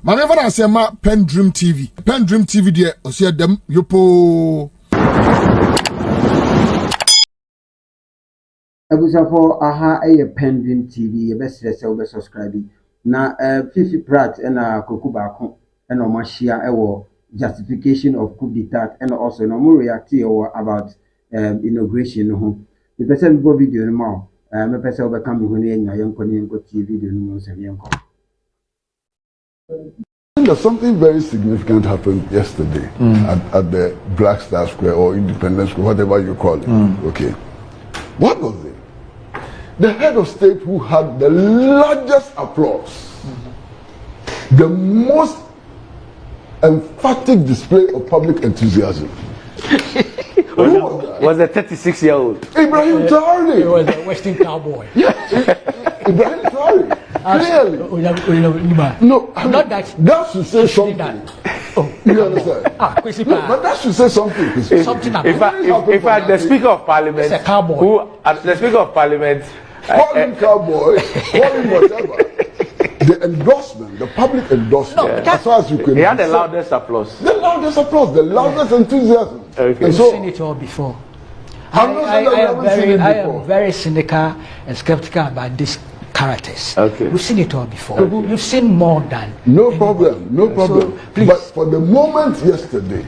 Manever I say ma PENDREAM TV. PENDREAM TV there, o see them yopo. Abusafo aha PENDREAM TV ye best say subscribe na Pratt and Coupe Baako and Omashia ewo justification of Coupe Detat and also no more react about inauguration ho. The person go video no more. Me person obeka me ho na enya yenko ni yenko video no mo se yenko. There's something very significant happened yesterday at the Black Star Square or Independence Square, whatever you call it. Okay. What was it? The head of state who had the largest applause, the most emphatic display of public enthusiasm. Was a 36-year-old. Ibrahim Traore. He was a Western cowboy. Yes, Ibrahim Traore. Clearly. No, I mean, not that. That should say something. You understand? Kwasi, no, but that should say something. Something. In fact, the Speaker of Parliament, a cowboy. The Speaker of Parliament, call him cowboy, call him whatever. The endorsement, the public endorsement, as far as you can. He had the loudest applause. The loudest applause, the loudest enthusiasm. Okay. We've seen it all before. I am very cynical and skeptical about these characters. Okay. We've seen it all before. You've seen more than. No problem, no problem. So, please. But for the moment yesterday,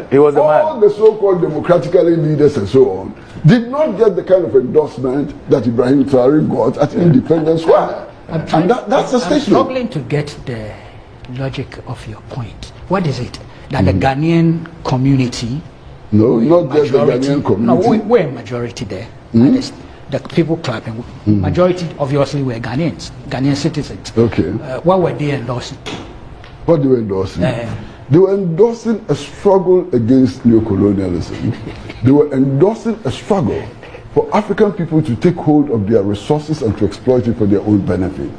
he was a man. All the so-called democratically leaders and so on did not get the kind of endorsement that Ibrahim Traore got at Independence Square. And that's a statement. I'm struggling to get the logic of your point. What is it? That the Ghanaian community... No, not just the Ghanaian community. No, we're majority there. The people clapping. Majority, obviously, were Ghanaians, Ghanaian citizens. Okay. What were they endorsing? What they were endorsing? They were endorsing a struggle against neocolonialism. They were endorsing a struggle for African people to take hold of their resources and to exploit it for their own benefit.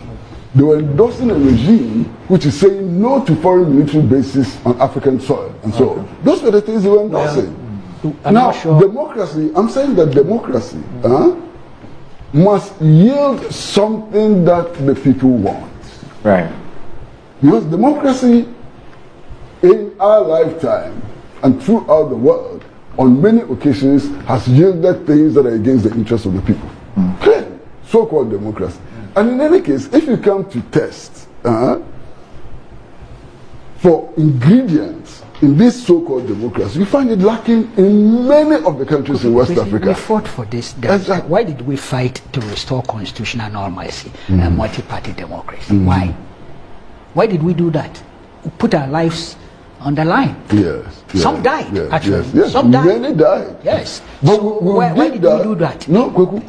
They were endorsing a regime which is saying no to foreign military bases on African soil and so on. Those were the things they were endorsing. Now, democracy, I'm saying that democracy must yield something that the people want. Right. Because democracy in our lifetime and throughout the world on many occasions has yielded things that are against the interests of the people. So-called democracy. And in any case, if you come to test for ingredients in this so-called democracy, you find it lacking in many of the countries in West Africa. We fought for this. Why did we fight to restore constitutional normalcy and multi-party democracy? Why? Why did we do that? We put our lives on the line. Yes. Some died, actually. Yes. Some died. Many died. Yes. But so why did we do that? No, Kwaku.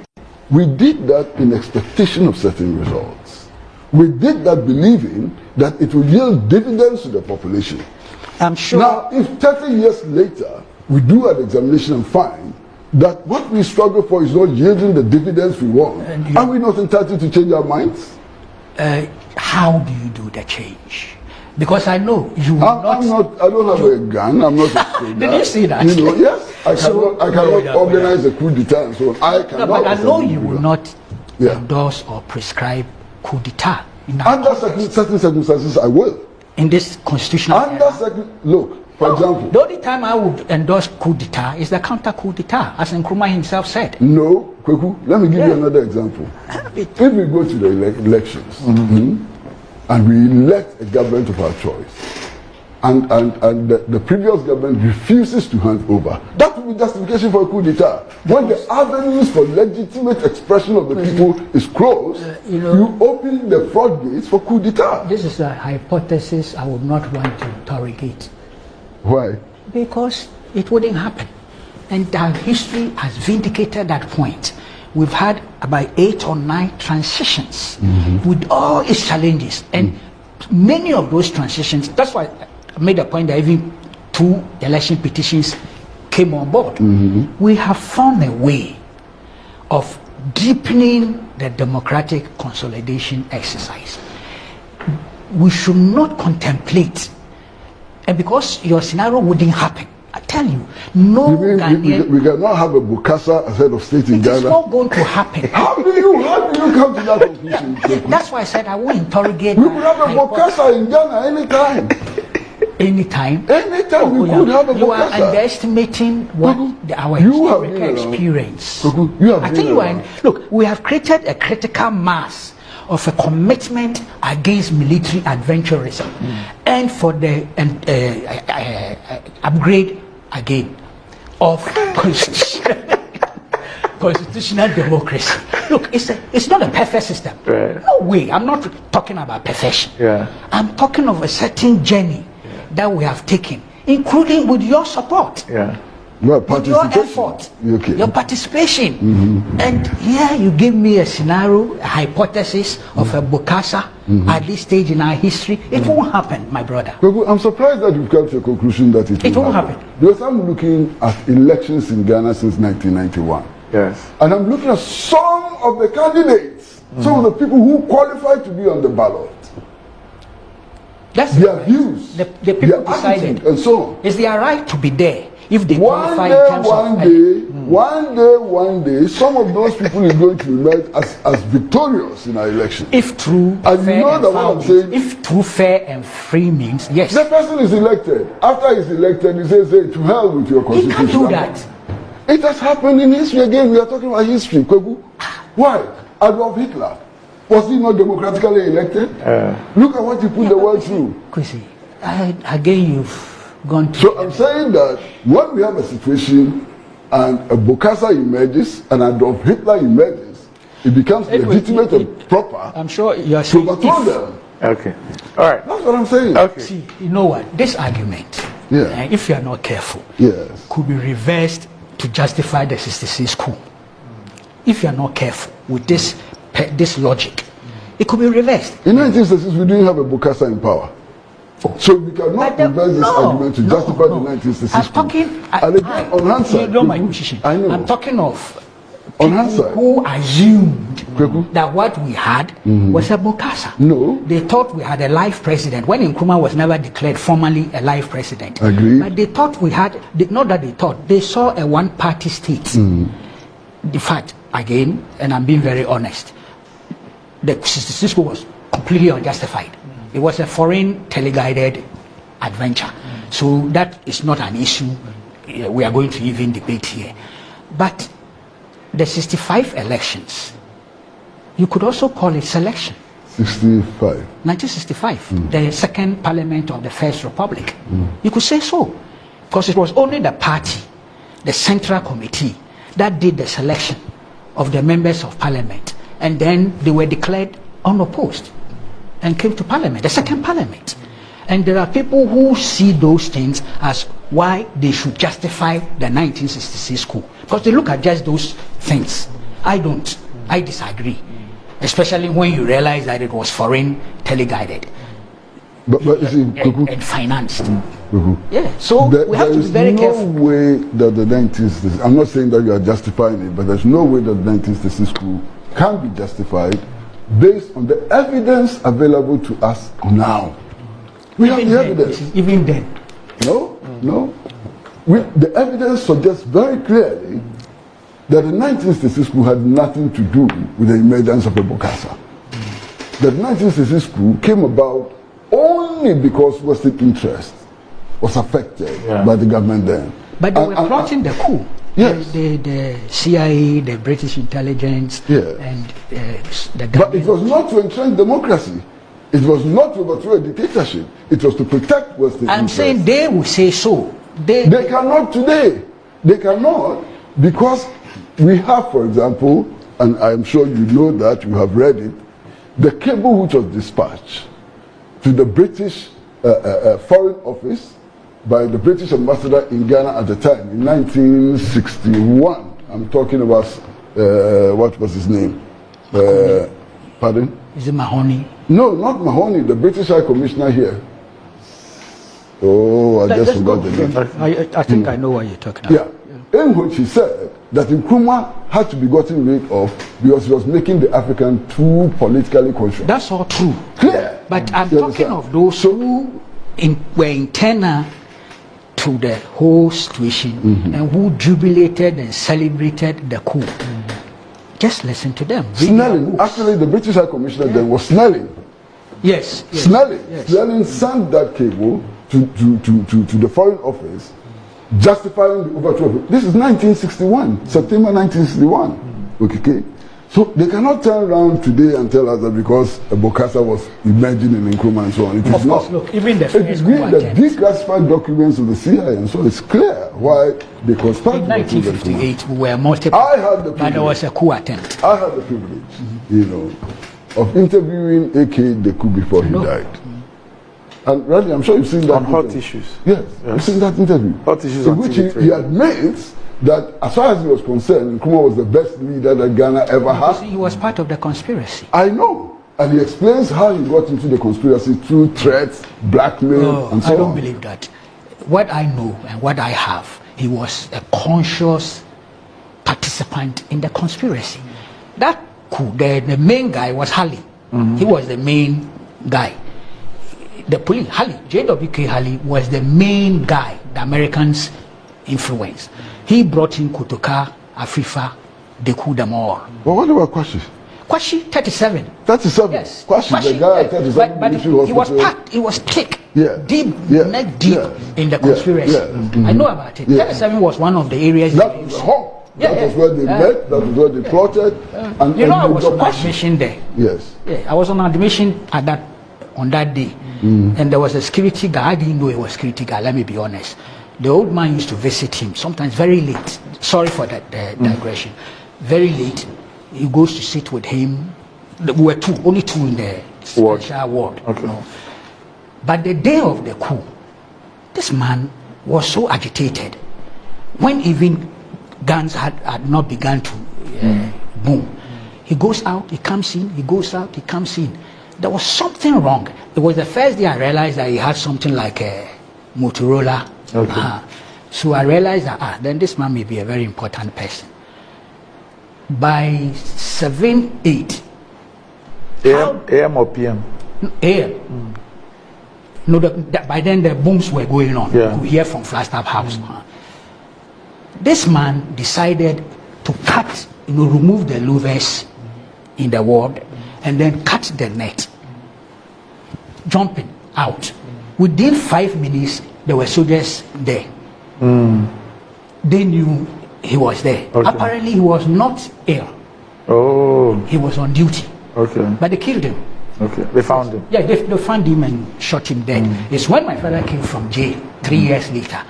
We did that in expectation of certain results. We did that believing that it would yield dividends to the population. I'm sure. Now, if 30 years later we do an examination and find that what we struggle for is not yielding the dividends we want, are we not entitled to change our minds? How do you do the change? Because I know you will I don't have a gun. I'm not a soldier. Did you see that? You know, yes. I cannot organize a coup d'etat and so on. I cannot. But I know you will not endorse or prescribe coup d'etat. Under certain circumstances, I will. In this constitutional look, for example. The only time I would endorse coup d'etat is the counter coup d'etat, as Nkrumah himself said. No, Kwaku, let me give you another example. If we go to the elections, and we elect a government of our choice, and the previous government refuses to hand over, that will be justification for a coup d'etat. When the avenues for legitimate expression of the people is closed, you open the floodgates for coup d'etat. This is a hypothesis I would not want to interrogate. Why? Because it wouldn't happen. And our history has vindicated that point. We've had about 8 or 9 transitions with all its challenges, and many of those transitions, that's why I made a point that even 2 election petitions came on board. We have found a way of deepening the democratic consolidation exercise. We should not contemplate, and because your scenario wouldn't happen, tell you, no You mean Ghanaian. we cannot have a Bokassa as head of state in It is Ghana? not going to happen. How do you come to that conclusion? That's why I said I will interrogate. We could have a Bokassa in Ghana anytime. Anytime. Anytime we could have a You are Bokassa. underestimating what our you have historical been around. experience. You have I been think you are. around. Look, we have created a critical mass of a commitment against military adventurism, and for the upgrade again of constitutional democracy. Look, it's not a perfect system. Right. No way. I'm not talking about perfection. Yeah. I'm talking of a certain journey that we have taken, including with your support. Yeah. Well, With your participation. effort, Okay. your participation. And here you give me a scenario, a hypothesis of a Bokassa at this stage in our history. It won't happen, my brother. Kwaku, I'm surprised that you've come to a conclusion that it won't happen. Because I'm looking at elections in Ghana since 1991. Yes. And I'm looking at some of the candidates, some of the people who qualified to be on the ballot. That's Their views, the people their decided. attitude, and so on. It's their right to be there if they One qualify day, in terms one day, some of those people are going to emerge as victorious in our election. if true, And you fair know and that what foul I'm means- saying? if true, fair and free means yes. The person is elected. After he's elected, he says, "Hey, to hell with your He constitution." can't do that. It has happened in history again. We are talking about history. Kwaku. Why? Adolf Hitler. Was he not democratically elected? Look at what he put the world through. Kwasi, again you've gone to. So I'm saying that when we have a situation and a Bokassa emerges and Adolf Hitler emerges, it becomes legitimate and proper I'm sure you are to saying overthrow if, them. Okay. All right. That's what I'm saying. Okay. see, you know what? This argument, Yeah. if you are not careful, Yes. could be reversed to justify the 66 coup. If you are not careful with this logic, it could be reversed. In 1966, we didn't have a Bokassa in power. So we cannot reverse this argument to justify the 1966 I'm coup. talking. And again, on hindsight, You know my position. I know. I'm talking of On people hindsight. who assumed Kwaku. that what we had was a Bokassa. No. They thought we had a live president when Nkrumah was never declared formally a live president. Agreed. But they thought we had, not that they thought, they saw a one-party state. The fact, again, and I'm being very honest, the 66 coup was completely unjustified. It was a foreign teleguided adventure. So that is not an issue we are going to even debate here. But the 65 elections, you could also call it selection. 65. 1965, the second parliament of the First Republic. You could say so. Because it was only the party, the Central Committee, that did the selection of the members of parliament. And then they were declared unopposed and came to parliament, the second parliament. And there are people who see those things as why they should justify the 1966 coup. Because they look at just those things. I don't. I disagree. Especially when you realize that it was foreign teleguided But you see, Kwaku, and financed. Yeah, so we have to be there's very no careful. way that the 1966, I'm not saying that you are justifying it, but there's no way that the 1966 coup can be justified based on the evidence available to us now. We have the evidence. Even then. No. The evidence suggests very clearly that the 1966 coup had nothing to do with the emergence of a Bokassa. The 1966 coup came about only because Western interest was affected by the government then. But they were plotting the coup. Yes. The CIA, the British intelligence, Yes. and the But it government. was not to entrench democracy. It was not to overthrow a dictatorship. It was to protect Western I'm interest. saying they will say so. They cannot today. They cannot because we have, for example, and I'm sure you know that, you have read it, the cable which was dispatched to the British Foreign Office by the British ambassador in Ghana at the time, in 1961. I'm talking about, what was his name? Pardon? Is it Mahoney? No, not Mahoney, the British High Commissioner here. Oh, I just forgot the name. I think I know what you're talking about. Yeah. In which he said that Nkrumah had to be gotten rid of because he was making the African too politically conscious. That's all true. Clear. But I'm You talking understand? of those who were internal to through the whole situation and who jubilated and celebrated the coup. Just listen to them. Snelling. Actually, the British High Commissioner then was Snelling. Yes. Snelling. Yes. Snelling sent that cable to the Foreign Office, justifying the overthrow. This is 1961, September 1961. Okay. So they cannot turn around today and tell us that because Bokassa was emerging in Nkrumah and so on. It is Of course, not. look, even the It is read the declassified documents of the CIA, and so it's clear why they conspired. In 1958, we were multiple. I had the privilege. But there was a coup attempt. I had the privilege, of interviewing AK the coup before he died. And really, I'm sure you've seen that. On hot interview. issues. Yes, you've seen that interview. Hot issues in on which TV3. he admits that as far as he was concerned, Nkrumah was the best leader that Ghana ever had. He was part of the conspiracy. I know. And he explains how he got into the conspiracy through threats, blackmail, and so on. I don't believe that. What I know and what I have, he was a conscious participant in the conspiracy. That coup, the main guy was Halley. He was the main guy. The police, Halley, JWK Halley was the main guy the Americans influenced. He brought in Kotoka, Afrifa, they coup them all. But what about Kwasi? Kwasi, 37. 37? Yes. Kwasi, the guy at 37. But he was packed, he was thick, deep, neck deep in the conspiracy. I know about it. 37 was one of the areas. That was the home. That was where they met, that was where they plotted. And I was on admission there. Yes. Yeah, I was on admission on that day. And there was a security guy. I didn't know he was a security guy, let me be honest. The old man used to visit him, sometimes very late. Sorry for that digression. Very late. He goes to sit with him. We were only two in the special ward. Okay. But the day of the coup, this man was so agitated. When even guns had not begun to boom, he goes out, he comes in, he goes out, he comes in. There was something wrong. It was the first day I realized that he had something like a Motorola. Okay. So I realized that then this man may be a very important person. By 7, 8 AM or PM? AM. No, by then the booms were going on. Yeah. You could hear from Flagstaff House. This man decided to cut, remove the louvers in the ward and then cut the net, jumping out. Within 5 minutes, there were soldiers there. They knew he was there. Okay. Apparently, he was not ill. Oh. He was on duty. Okay. But they killed him. Okay. They found him. Yeah, they found him and shot him dead. It's when my father came from jail 3 years later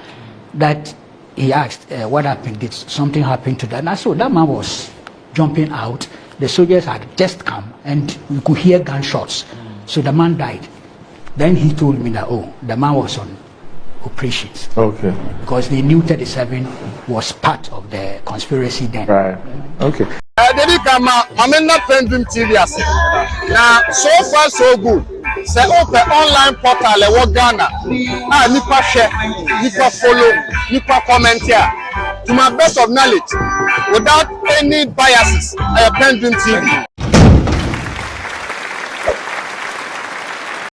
that he asked, what happened? Did something happen to that? And I saw that man was jumping out. The soldiers had just come and we could hear gunshots. So the man died. Then he told me that, the man was on operations. Okay. Because they knew 37 was part of the conspiracy then. Right. Okay. Dedi kama amena PENDREAM TV ase. Na so far so good. Say open online portal e wo Ghana. Nipa share, nipa follow, nipa comment here. To my best of knowledge, without any biases, PENDREAM TV.